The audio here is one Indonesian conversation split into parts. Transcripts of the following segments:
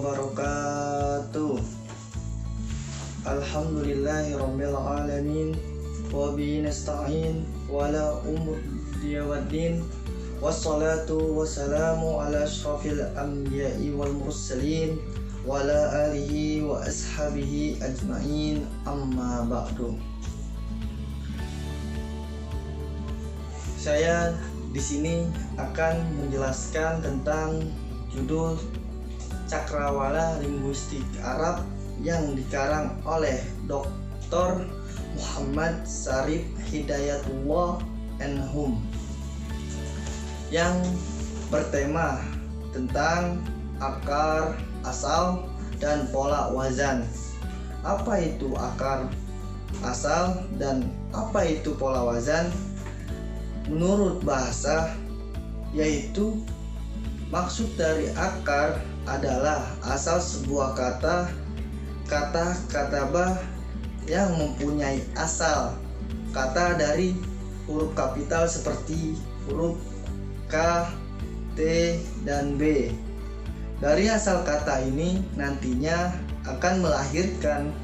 wabarakatuh. Alhamdulillahirabbil alamin wa bihi nasta'in wala umuriya waddin wassalatu wassalamu ala asyrafil anbiya'i wal mursalin wa ala alihi wa ashabihi ajmain, amma ba'du. Saya di sini akan menjelaskan tentang judul Cakrawala Linguistik Arab yang dikarang oleh Dr. Muhammad Syarif Hidayatullah Anhum, yang bertema tentang akar, asal, dan pola wazan. Apa itu akar, asal, dan apa itu pola wazan? Menurut bahasa, yaitu maksud dari akar adalah asal sebuah kata katabah yang mempunyai asal kata dari huruf kapital seperti huruf K, T, dan B. Dari asal kata ini nantinya akan melahirkan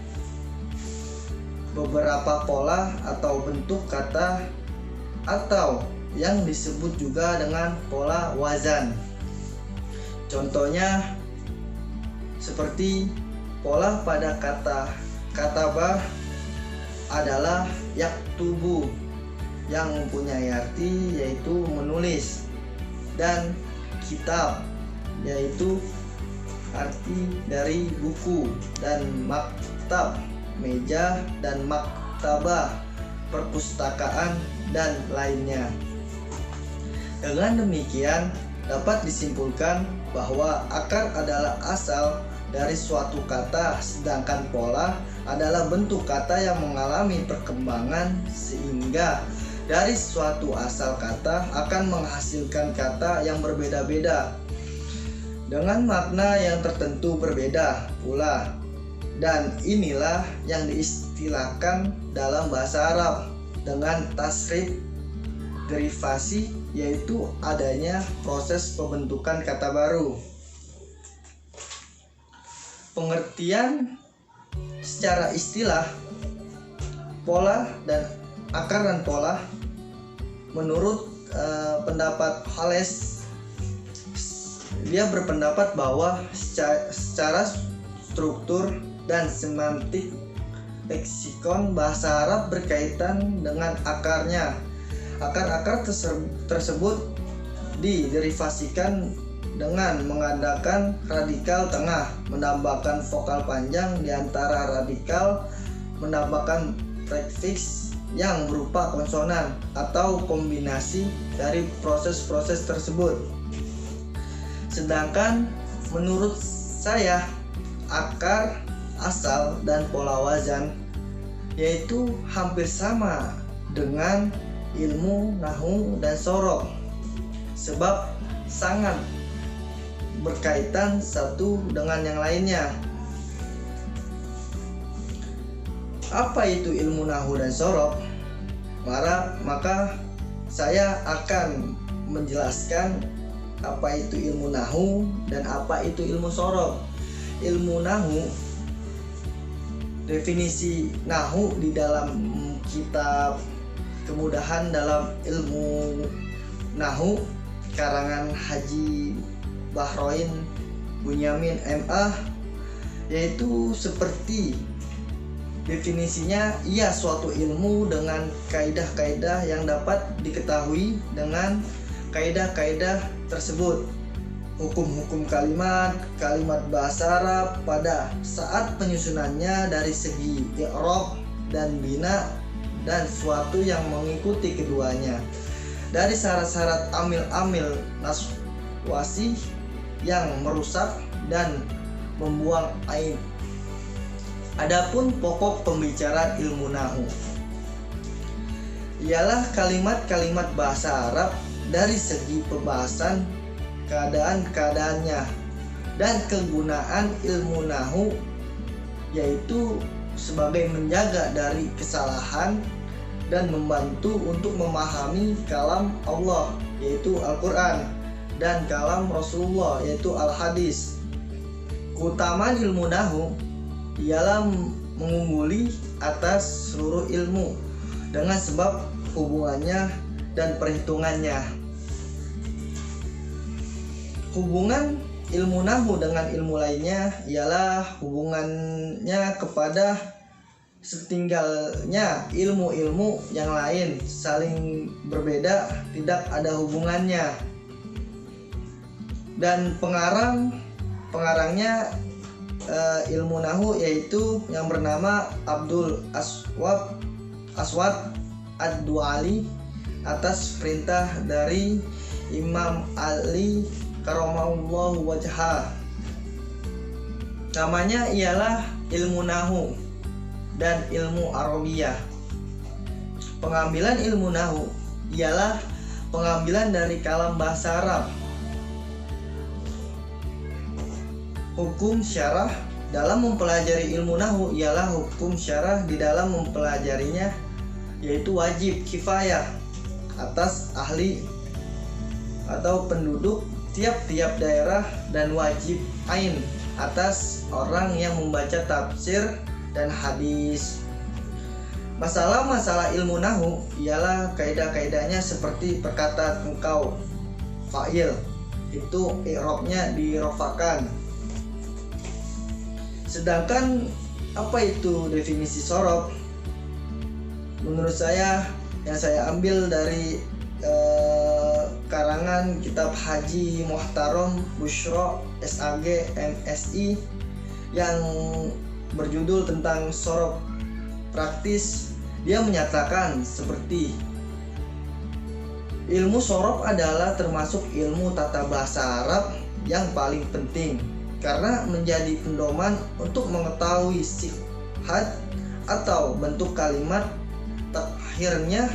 beberapa pola atau bentuk kata atau yang disebut juga dengan pola wazan. Contohnya seperti pola pada kata katabah adalah yaktubu yang mempunyai arti yaitu menulis, dan kitab yaitu arti dari buku, dan maktab meja, dan maktabah perpustakaan, dan lainnya. Dengan demikian dapat disimpulkan bahwa akar adalah asal dari suatu kata, sedangkan pola adalah bentuk kata yang mengalami perkembangan sehingga dari suatu asal kata akan menghasilkan kata yang berbeda-beda dengan makna yang tertentu berbeda pula. Dan inilah yang diistilahkan dalam bahasa Arab dengan tasrif derivasi, yaitu adanya proses pembentukan kata baru. Pengertian secara istilah pola dan akar dan pola menurut pendapat Hales, dia berpendapat bahwa secara struktur dan semantik leksikon bahasa Arab berkaitan dengan akarnya. Akar-akar tersebut diderivasikan dengan mengadakan radikal tengah, menambahkan vokal panjang di antara radikal, menambahkan prefiks yang berupa konsonan, atau kombinasi dari proses-proses tersebut. Sedangkan menurut saya, akar, asal, dan pola wazan yaitu hampir sama dengan ilmu nahwu dan sorok, sebab sangat berkaitan satu dengan yang lainnya. Apa itu ilmu nahwu dan sorok? Maka saya akan menjelaskan apa itu ilmu nahwu dan apa itu ilmu sorok. Ilmu nahwu, definisi nahwu di dalam kitab Kemudahan dalam Ilmu Nahwu karangan Haji Bahroin Bunyamin MA, yaitu seperti definisinya, ia suatu ilmu dengan kaidah-kaidah yang dapat diketahui dengan kaidah-kaidah tersebut, hukum-hukum kalimat bahasa Arab pada saat penyusunannya dari segi i'rab dan bina, dan suatu yang mengikuti keduanya dari syarat-syarat amil-amil naswasi yang merusak dan membuang aib. Adapun pokok pembicaraan ilmu nahwu ialah kalimat-kalimat bahasa Arab dari segi pembahasan keadaan-keadaannya, dan kegunaan ilmu nahwu yaitu sebagai menjaga dari kesalahan dan membantu untuk memahami kalam Allah yaitu Al-Quran dan kalam Rasulullah yaitu Al-Hadis. Keutamaan ilmu nahwu ialah mengungguli atas seluruh ilmu dengan sebab hubungannya dan perhitungannya. Hubungan ilmu nahwu dengan ilmu lainnya ialah hubungannya kepada setinggalnya ilmu-ilmu yang lain saling berbeda, tidak ada hubungannya. Dan pengarangnya ilmu nahwu yaitu yang bernama Abdul Aswad Ad-Duali atas perintah dari Imam Ali karamallahu wajhah. Namanya ialah ilmu nahwu dan ilmu Arabiyah. Pengambilan ilmu nahwu ialah pengambilan dari kalam bahasa Arab. Hukum syarah dalam mempelajari ilmu nahwu ialah hukum syarah di dalam mempelajarinya, yaitu wajib kifayah atas ahli atau penduduk tiap-tiap daerah dan wajib ain atas orang yang membaca tafsir dan hadis. Masalah-masalah ilmu nahwu ialah kaidah-kaidahnya seperti perkataan engkau, fa'il, itu i'rabnya dirofakan. Sedangkan apa itu definisi sorof? Menurut saya, yang saya ambil dari karangan kitab Haji Muhtarom Bushro SAG MSI yang berjudul tentang sorof praktis, dia menyatakan seperti ilmu sorof adalah termasuk ilmu tata bahasa Arab yang paling penting karena menjadi pedoman untuk mengetahui sifat atau bentuk kalimat, takhirnya,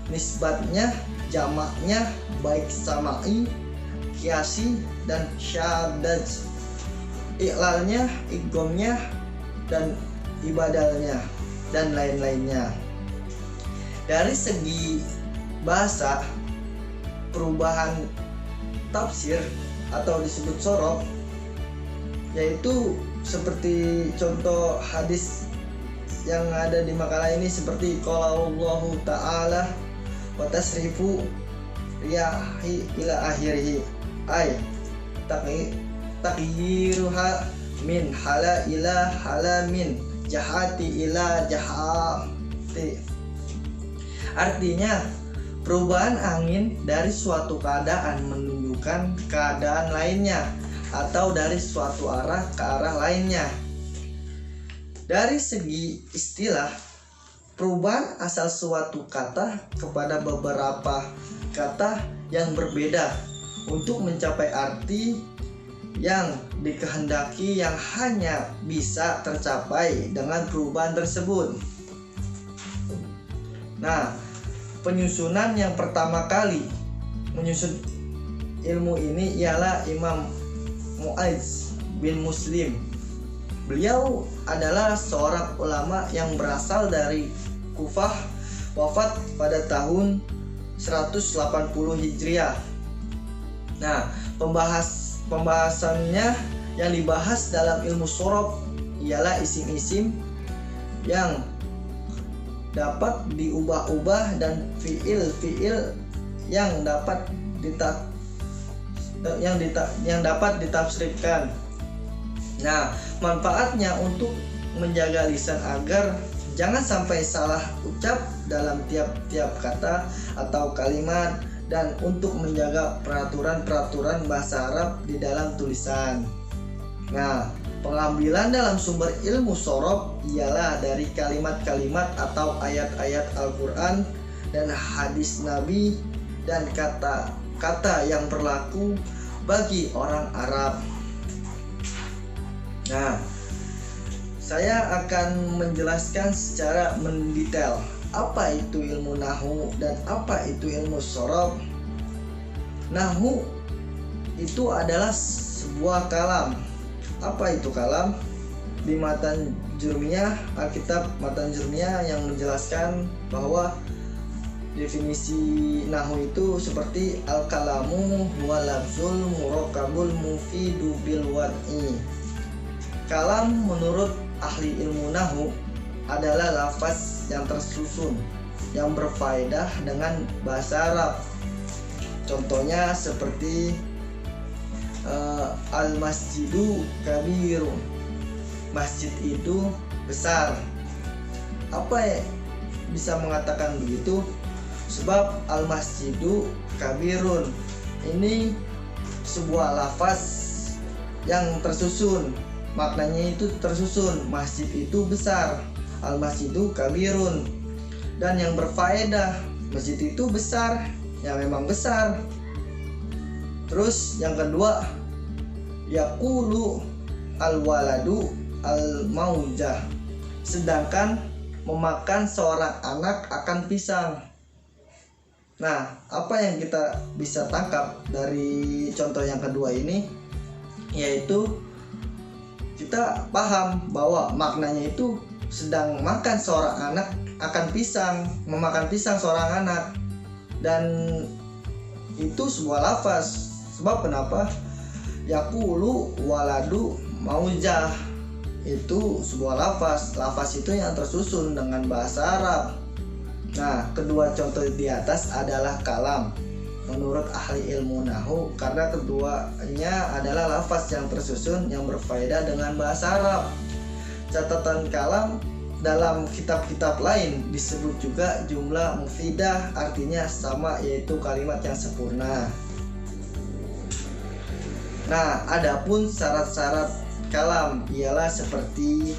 nisbatnya, jamaknya, baik sama'i, kiasi, dan syadaj, iklalnya, igomnya, dan ibadalnya, dan lain-lainnya. Dari segi bahasa, perubahan tafsir atau disebut sorof yaitu seperti contoh hadis yang ada di makalah ini seperti qala Allahu ta'ala wa tasrifu riyahi ila akhirih ay taqyiruha min hala ila halamin jahati ila jahati. Artinya perubahan angin dari suatu keadaan menunjukkan keadaan lainnya atau dari suatu arah ke arah lainnya. Dari segi istilah, perubahan asal suatu kata kepada beberapa kata yang berbeda untuk mencapai arti yang dikehendaki yang hanya bisa tercapai dengan perubahan tersebut. Nah, penyusunan yang pertama kali menyusun ilmu ini ialah Imam Mu'adz bin Muslim. Beliau adalah seorang ulama yang berasal dari Kufah, wafat pada tahun 180 Hijriah. Nah, pembahasannya yang dibahas dalam ilmu sorof ialah isim-isim yang dapat diubah-ubah dan fiil-fiil yang dapat ditafsirkan. Nah, manfaatnya untuk menjaga lisan agar jangan sampai salah ucap dalam tiap-tiap kata atau kalimat dan untuk menjaga peraturan-peraturan bahasa Arab di dalam tulisan. Nah, pengambilan dalam sumber ilmu sorof ialah dari kalimat-kalimat atau ayat-ayat Al-Quran dan hadis Nabi dan kata-kata yang berlaku bagi orang Arab. Nah, saya akan menjelaskan secara mendetail apa itu ilmu nahwu dan apa itu ilmu sorof. Nahwu itu adalah sebuah kalam. Apa itu kalam? Di Matan Jurmiyah, Alkitab Matan Jurmiyah yang menjelaskan bahwa definisi nahwu itu seperti al-kalamu huwa lafzul murakkabul mufidu bil wad'i. Kalam menurut ahli ilmu nahwu adalah lafaz yang tersusun yang berfaedah dengan bahasa Arab. Contohnya seperti al-masjidu kabirun, masjid itu besar. Apa ya bisa mengatakan begitu? Sebab al-masjidu kabirun ini sebuah lafaz yang tersusun, maknanya itu tersusun, masjid itu besar, al-masjidu kabirun, dan yang berfaedah, masjid itu besar, ya memang besar. Terus yang kedua, yaqulu al-waladu al-maujah, sedangkan memakan seorang anak akan pisang. Nah, apa yang kita bisa tangkap dari contoh yang kedua ini, yaitu kita paham bahwa maknanya itu sedang makan seorang anak akan pisang, memakan pisang seorang anak, dan itu sebuah lafaz. Sebab kenapa? Yaqulu waladu maujah, itu sebuah lafaz. Lafaz itu yang tersusun dengan bahasa Arab. Nah, kedua contoh di atas adalah kalam menurut ahli ilmu nahwu, karena keduanya adalah lafaz yang tersusun yang berfaedah dengan bahasa Arab. Catatan kalam dalam kitab-kitab lain disebut juga jumlah mufidah, artinya sama, yaitu kalimat yang sempurna. Nah, adapun syarat-syarat kalam ialah seperti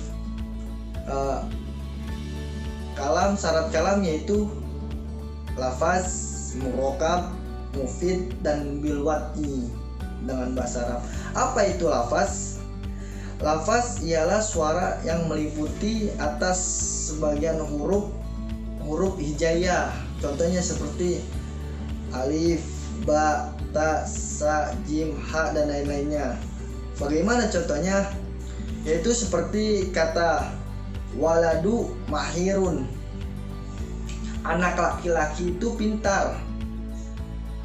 syarat kalam yaitu lafaz, murokab, mufid, dan bilwati dengan bahasa Arab. Apa itu lafaz? Lafaz ialah suara yang meliputi atas sebagian huruf hijaiyah. Contohnya seperti alif, ba, ta, sa, jim, ha, dan lain-lainnya. Bagaimana contohnya? Yaitu seperti kata waladu mahirun, anak laki-laki itu pintar.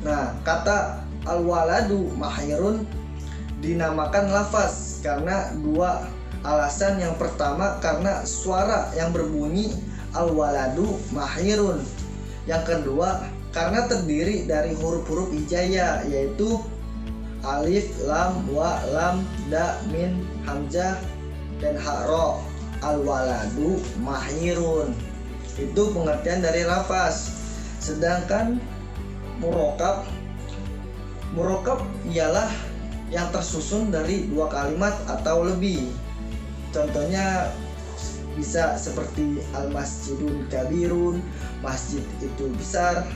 Nah, kata al-waladu mahirun dinamakan lafaz karena dua alasan. Yang pertama karena suara yang berbunyi al-waladu mahirun. Yang kedua karena terdiri dari huruf-huruf hijaiyah, yaitu alif, lam, wa, lam, da, min, hamzah, dan ha-ro. Al-waladu mahirun, itu pengertian dari lafaz. Sedangkan murokab ialah yang tersusun dari dua kalimat atau lebih. Contohnya bisa seperti al-masjidun kabirun, masjid itu besar.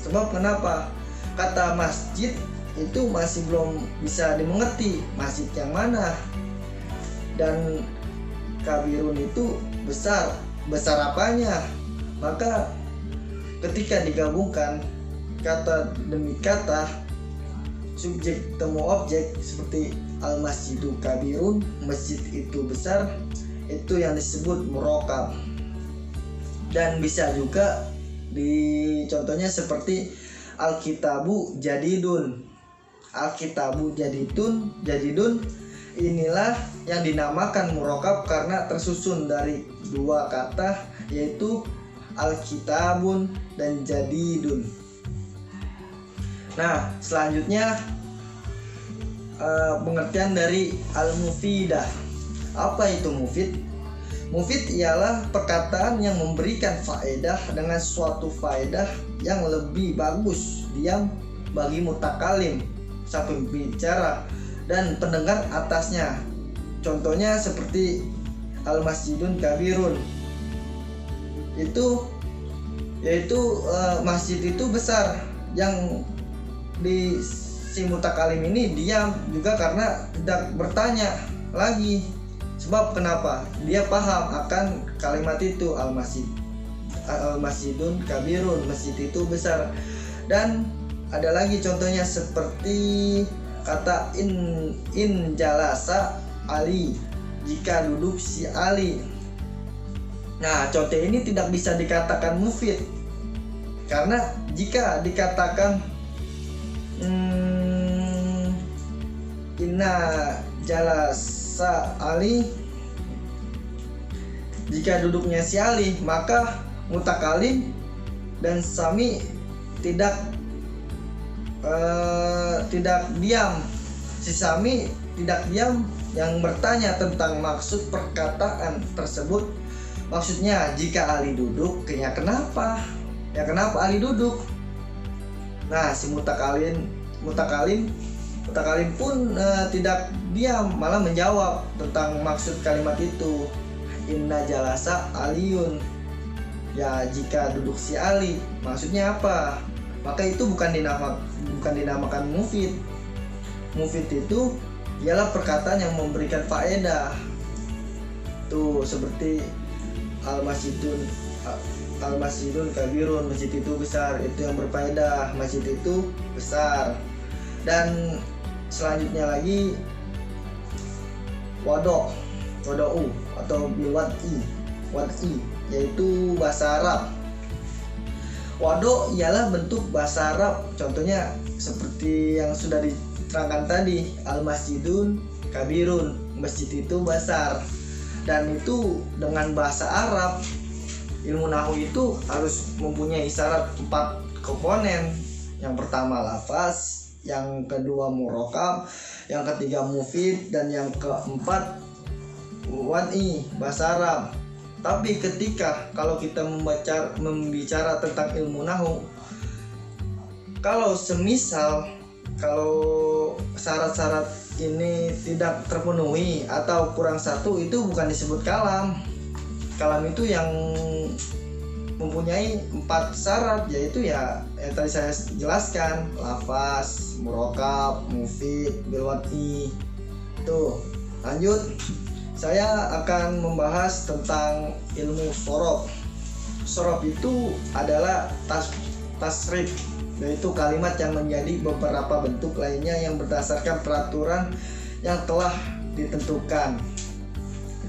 Sebab kenapa? Kata masjid itu masih belum bisa dimengerti, masjid yang mana, dan kabirun itu besar apanya. Maka ketika digabungkan kata demi kata, subjek temu objek, seperti al-masjidu kabirun, masjid itu besar, itu yang disebut murokab. Dan bisa juga contohnya seperti al-kitabu jadidun. Al-kitabu jadidun inilah yang dinamakan murokab karena tersusun dari dua kata, yaitu al-kitabun dan jadidun. Nah, selanjutnya pengertian dari al-mufidah. Apa itu mufid? Mufid ialah perkataan yang memberikan faedah dengan suatu faedah yang lebih bagus diam bagi mutakalim, sang pembicara, dan pendengar atasnya. Contohnya seperti al-masjidun kabirun, yaitu masjid itu besar. Yang di si mutakalim ini diam juga karena tidak bertanya lagi. Sebab kenapa? Dia paham akan kalimat itu, al-masjidun kabirun, masjid itu besar. Dan ada lagi contohnya seperti kata in jalasa Ali, jika duduk si Ali. Nah, contoh ini tidak bisa dikatakan mufid, karena jika dikatakan inna jalas jalasa Ali, jika duduknya si Ali, maka mutakalim dan sami tidak diam. Si sami tidak diam yang bertanya tentang maksud perkataan tersebut. Maksudnya jika Ali duduk, ya kenapa? Ya kenapa Ali duduk? Nah, si mutakalim pun tidak diam, malah menjawab tentang maksud kalimat itu. Inna jalasa Aliun. Ya, jika duduk si Ali, maksudnya apa? Maka itu bukan dinamakan mufid. Mufid itu ialah perkataan yang memberikan faedah. Tuh seperti al-masjidun kabirun, masjid itu besar, itu yang berfaedah, masjid itu besar. Dan selanjutnya lagi wado'u atau wad'i, yaitu bahasa Arab. Wado ialah bentuk bahasa Arab. Contohnya seperti yang sudah diterangkan tadi, al-masjidun kabirun, masjid itu besar. Dan itu dengan bahasa Arab. Ilmu nahwu itu harus mempunyai syarat 4 komponen. Yang pertama lafaz, yang kedua murokab, yang ketiga mufid, dan yang keempat wad'i, bahasa Arab. Tapi kalau kita membicara tentang ilmu nahwu, kalau syarat-syarat ini tidak terpenuhi atau kurang satu, itu bukan disebut kalam. Kalam itu yang mempunyai 4 syarat, yaitu yang tadi saya jelaskan, lafaz, murokab, mufid, bil wad'i. Tuh, lanjut. Saya akan membahas tentang ilmu sorof. Sorof itu adalah tasrif, yaitu kalimat yang menjadi beberapa bentuk lainnya yang berdasarkan peraturan yang telah ditentukan.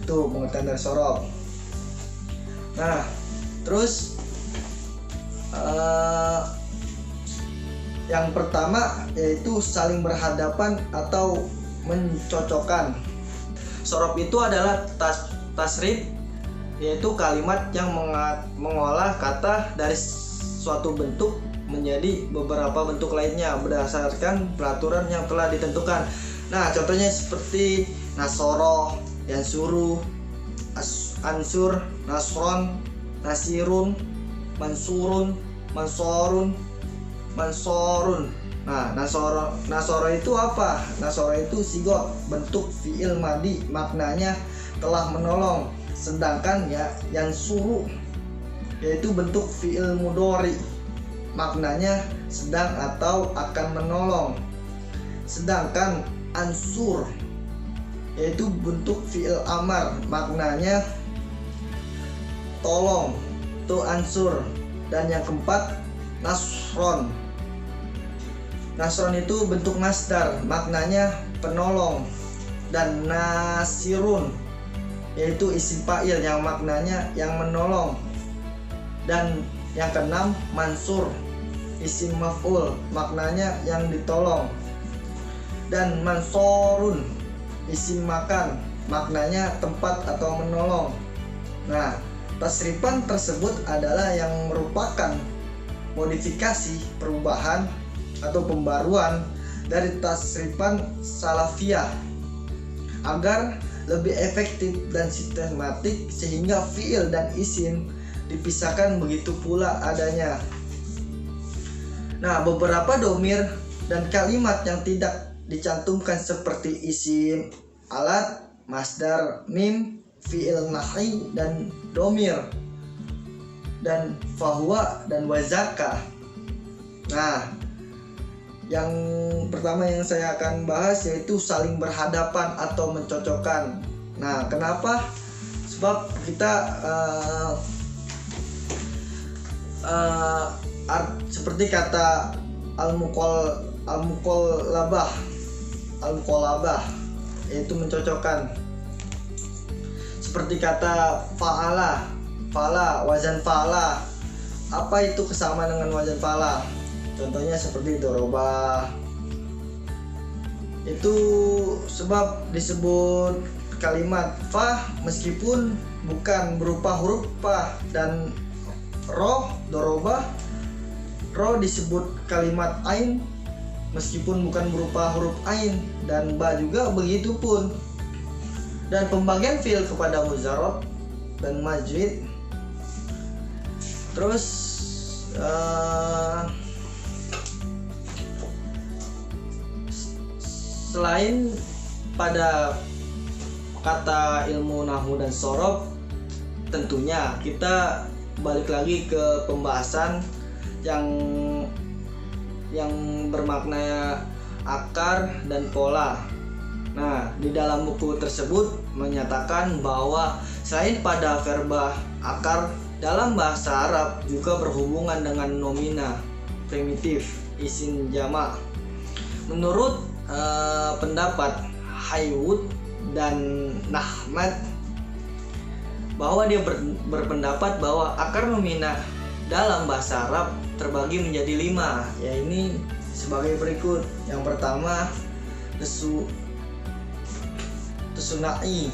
Itu pengertian dari sorof. Nah, terus yang pertama yaitu saling berhadapan atau mencocokkan. Sorof itu adalah tasrif, yaitu kalimat yang mengolah kata dari suatu bentuk menjadi beberapa bentuk lainnya berdasarkan peraturan yang telah ditentukan. Nah, contohnya seperti nasoro, yansuru, ansur, nasron, nasirun, mansurun, mansorun. Nah, nasoro itu apa? Nasoro itu sigot, bentuk fiil madi, maknanya telah menolong. Sedangkan yansuru yaitu bentuk fiil mudhari, maknanya sedang atau akan menolong. Sedangkan ansur yaitu bentuk fiil amar, maknanya tolong, itu ansur. Dan yang keempat nasron. Nasron itu bentuk masdar, maknanya penolong. Dan nasirun yaitu isim fa'il yang maknanya yang menolong. Dan yang keenam mansur, isim maf'ul, maknanya yang ditolong. Dan mansorun, isim makan, maknanya tempat atau menolong. Nah, tasrifan tersebut adalah yang merupakan modifikasi, perubahan atau pembaruan dari tasrifan salafiyah agar lebih efektif dan sistematik, sehingga fiil dan isim dipisahkan, begitu pula adanya. Nah, beberapa domir dan kalimat yang tidak dicantumkan seperti isim, alat, masdar, mim, fiil nahi, dan domir, dan fahuwa, dan wazaka. Nah, yang pertama yang saya akan bahas yaitu saling berhadapan atau mencocokkan. Nah, kenapa? Sebab kita seperti kata al-muqallabah yaitu mencocokkan. Seperti kata fa'ala, wazan fa'ala. Apa itu kesamaan dengan wazan fa'ala? Contohnya seperti doroba. Itu sebab disebut kalimat fa meskipun bukan berupa huruf fa, dan ro doroba, ro disebut kalimat ain meskipun bukan berupa huruf ain, dan ba juga begitu pun. Dan pembagian fi'il kepada mudzarof dan majwid. Terus selain pada kata ilmu nahwu dan sorof, tentunya kita balik lagi ke pembahasan yang bermakna akar dan pola. Nah, di dalam buku tersebut menyatakan bahwa selain pada verba akar, dalam bahasa Arab juga berhubungan dengan nomina primitif isim jamak. Menurut pendapat Haywood dan Nahmad, bahwa dia berpendapat bahwa akar nomina dalam bahasa Arab terbagi menjadi 5, yaitu sebagai berikut. Yang pertama, tesunai,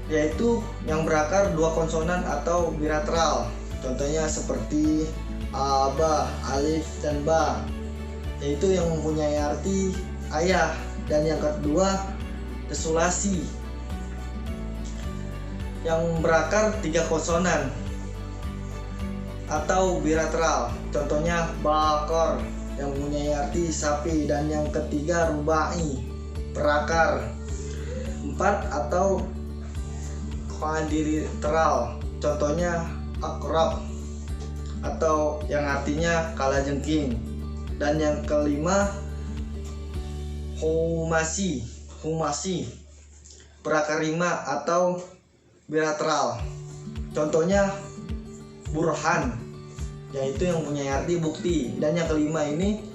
yaitu yang berakar 2 konsonan atau bilateral. Contohnya seperti a, ba, alif, dan ba, yaitu yang mempunyai arti ayah. Dan yang kedua, tesulasi, yang berakar 3 konsonan atau bilateral. Contohnya bakor, yang mempunyai arti sapi. Dan yang ketiga, rubai, berakar 4 atau kuadrilateral. Contohnya akrab, atau yang artinya kalajengking. Dan yang kelima, humasi, berakar 5 atau bilateral. Contohnya burhan, yaitu yang punya arti bukti. Dan yang kelima ini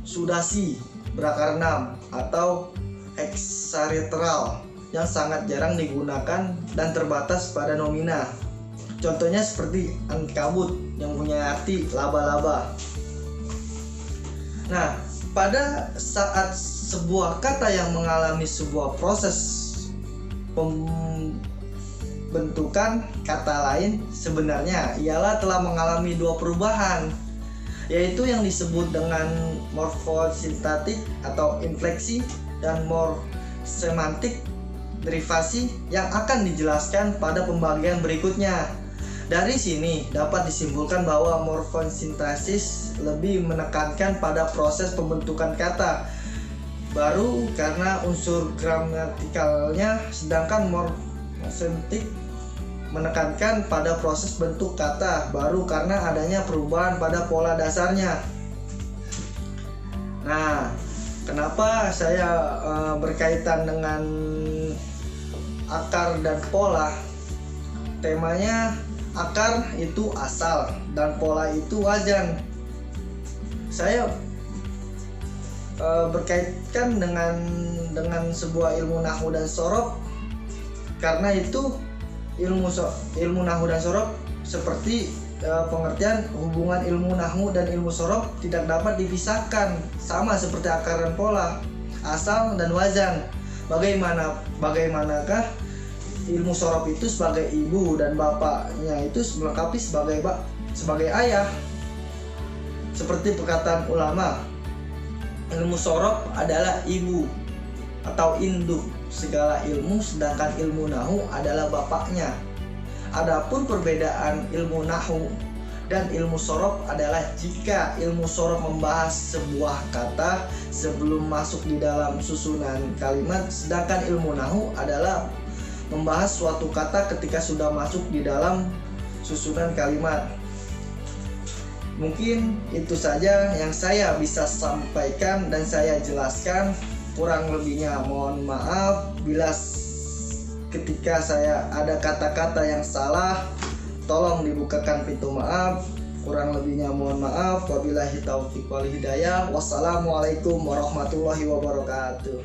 sudasi, berakar 6 atau heksaretral, yang sangat jarang digunakan dan terbatas pada nomina. Contohnya seperti ankabut, yang punya arti laba-laba. Nah, pada saat sebuah kata yang mengalami sebuah proses pembentukan kata lain, sebenarnya ialah telah mengalami 2 perubahan, yaitu yang disebut dengan morfosintaktik atau infleksi dan morfosemantik derivasi, yang akan dijelaskan pada pembagian berikutnya. Dari sini dapat disimpulkan bahwa morfosintaksis lebih menekankan pada proses pembentukan kata baru karena unsur gramatikalnya, sedangkan morfosemantik menekankan pada proses bentuk kata baru karena adanya perubahan pada pola dasarnya. Nah, kenapa saya berkaitan dengan akar dan pola? Temanya akar itu asal dan pola itu wazan. Saya berkaitkan dengan sebuah ilmu nahwu dan sorof karena itu ilmu nahwu dan sorof seperti pengertian hubungan ilmu nahwu dan ilmu sorof tidak dapat dipisahkan, sama seperti akar dan pola, asal dan wazan. Bagaimanakah ilmu sorof itu sebagai ibu dan bapaknya itu melengkapi sebagai ayah? Seperti perkataan ulama, ilmu sorof adalah ibu atau induk segala ilmu, sedangkan ilmu nahwu adalah bapaknya. Adapun perbedaan ilmu nahwu dan ilmu sorof adalah jika ilmu sorof membahas sebuah kata sebelum masuk di dalam susunan kalimat, sedangkan ilmu nahwu adalah membahas suatu kata ketika sudah masuk di dalam susunan kalimat. Mungkin itu saja yang saya bisa sampaikan dan saya jelaskan. Kurang lebihnya mohon maaf bila ketika saya ada kata-kata yang salah, tolong dibukakan pintu maaf. Kurang lebihnya mohon maaf. Wabillahi taufiq wal hidayah. Wassalamualaikum warahmatullahi wabarakatuh.